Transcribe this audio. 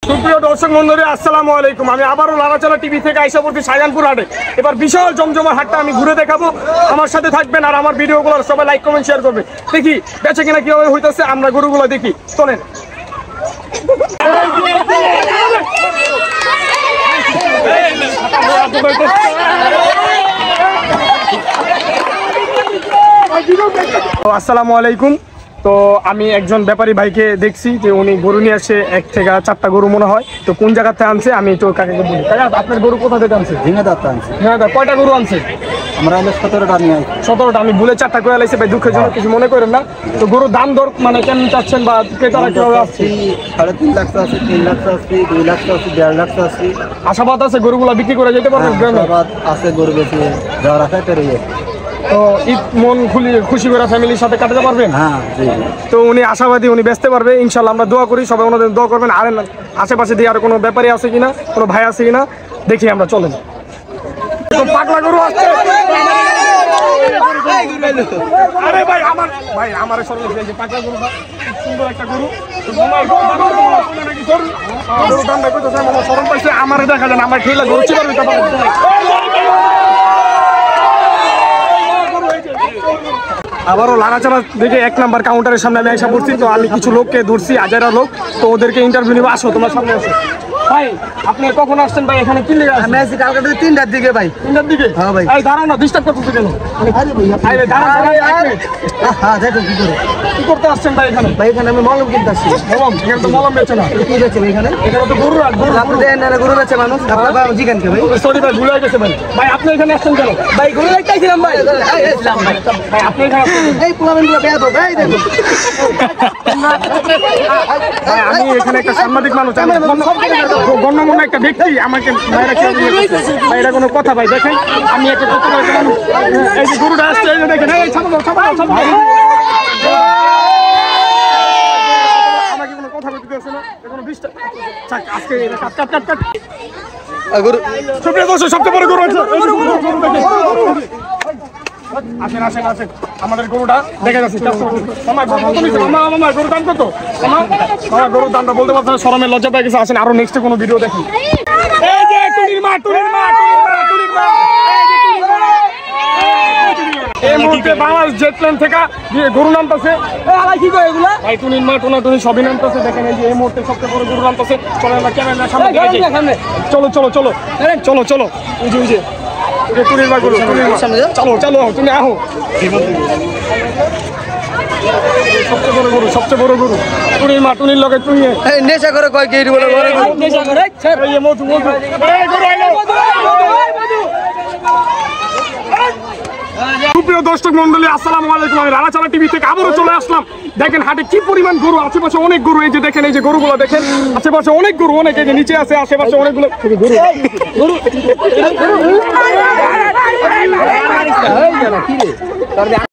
সুপ্রিয় দর্শক মণ্ডলী, আসসালামু আলাইকুম। আমি আবারও লারাচালা টিভি থেকে আইসা পড়ছি শাহজাহানপুর হাটে। এবার বিশাল জমজমার হাটটা আমি ঘুরে দেখাবো। আমার সাথে থাকবেন আর আমার ভিডিওগুলো সবাই লাইক কমেন্ট শেয়ার করবে। দেখি বেচে কিনা কিভাবে হইতেছে, আমরা গরুগুলো দেখি। চলেন। আসসালামু আলাইকুম। তো আমি একজন ব্যাপারী ভাইকে দেখছি যে উনি গরু নিয়ে আসে 1 থেকে 4টা গরু মনে হয়। তো কোন জায়গা থেকে আনছে আমি তো কাকাকে বলি, কাকা আপনার গরু কোথা থেকে আনছে? ঝিঙেদার আনছে। হ্যাঁ, কয়টা গরু আনছে? আমরা 17টা নিয়ে আসি। 17টা। আমি ভুলে 4টা করে লাইছে ভাই, দুঃখের জন্য কিছু মনে করেন না। তো গরুর দাম দর মানে কেমন চাচ্ছেন বা ক্রেতারা কিভাবে আসছে? 3.5 লাখ আছে, 3 লাখ আছে, 2 লাখ আছে, 1.5 লাখ আছে। আশাবাদ আছে গরুগুলা বিক্রি করে যেতে পারবেন গ্রামে? আশাবাদ আছে, গরু বেশি যাওয়ার আছে পেরিয়ে। তো ঈদ মন খুশি করে ফ্যামিলির সাথে কাটাতে পারবেন? হ্যাঁ জি। তো উনি আশাবাদী, উনি বেচতে পারবে ইনশাল্লাহ। আমরা দোয়া করি, সবাই ওনাদের দোয়া করবেন। আর আশেপাশে দিয়ে আর কোনো ব্যাপারী আছে কিনা, কোনো ভাই আছে কিনা দেখি আমরা। চলেন। পাগলা গরু আসছে। আরে ভাই আমার সর্বশেষ যে পাগলা গরু, সুন্দর একটা গরু। গরু দামটা কইতেছে, আমার শরম পাইছে। আমারে দেখা যায় না, আমার ঠেলা গরু চিবার হইতে পারে। আবারও লারাচালা দেখে 1 নাম্বার কাউন্টারের সামনে আমি এসে পড়ছি। তো আমি কিছু লোককে ধরছি, হাজারা লোক। তো ওদেরকে ইন্টারভিউ নিবো। আসো তোমার সামনে আসো। ভাই আপনি কখন আসছেন ভাই? এখানে কি লেগে আমি আসি কালকে 3টার দিকে ভাই। 3টার দিকে? হ্যাঁ ভাই। এই দাঁড়াও না, ডিস্টার্ব করতেছো কেন? আরে ভাই আরে দাঁড়াও, হ্যাঁ দেখো কি করে। কি করতে আসছেন ভাই এখানে? ভাই এখানে আমি মলম কিনতে আসছি। মলম? এখানে তো মলম বেচে না। কি বেচে ভাই এখানে? এখানে তো গরু রাখ। আপনি দেন না গরু বেচে মানুষ, আপনার ভাই জিগান কে ভাই? সরি ভাই, ভুলে গেছে ভাই। ভাই আপনি এখানে আসছেন কেন? ভাই গরু দেখতেছিলাম ভাই। আসলাম ভাই। ভাই আপনি এখানে আসছেন কেন? এই পোলামেনগুলো বেয়াদ ভাই দেখো। ভাই আমি এখানে একটা সাংবাদিক মানুষ, আমি গণ্যমান্য একটা ব্যক্তি। আমাকে ভাইরা কেউ ভাইরা কোনো কথা ভাই দেখেন, আমি একটা কথা বলতে মানুষ। এই যে গরুটা আসছে, এই যে দেখেন। এই ছাড়ো দাও, ছাড়ো দাও, ছাড়ো দাও। আমাকে কোনো কথা বলতে দিয়েছে না, কোনো ডিস্টার্ব। আজকে কাট। গরু সুপ্রিয় দর্শক, সবচেয়ে বড় গরু আছে। আসেন। আমাদের গরুটা দেখে যাচ্ছি। মামা গরুর দাম কত? মামা গরুর দামটা বলতে পারছে না, শরমে লজ্জা পেয়ে গেছে। আসেন আরো নেক্সটে কোনো ভিডিও দেখি। এই যে টুনির মা। এই মুহূর্তে বাংলাদেশ জেট প্লেন থেকে গরু নামতেছে। কি করে এগুলা? ভাই টুনির মা টোনা সবই নামতেছে। দেখেন এই যে এই মুহূর্তে সবচেয়ে বড় গরু নামতেছে। চলো আমরা ক্যামেরার সামনে দেখি। চলো। ওই যে টুনির মা গরু, চলো তুমি আহো। সবচেয়ে বড় গরু টুনির মা, টুনির লগে টুনি। নেশা করে কয় গেরি বলে ঘরে নেশা করে। এই যে মধু। এই গরু আইলো। সুপ্রিয় দর্শক মন্ডলী, আসসালামু আলাইকুম। আমি লারাচালা টিভি থেকে আবারও চলে আসলাম। দেখেন হাটে কি পরিমাণ গরু, আশেপাশে অনেক গরু। এই যে দেখেন, এই যে গরুগুলো দেখেন, আশেপাশে অনেক গরু, অনেক। এই যে নিচে আছে, আশেপাশে অনেকগুলো গরু।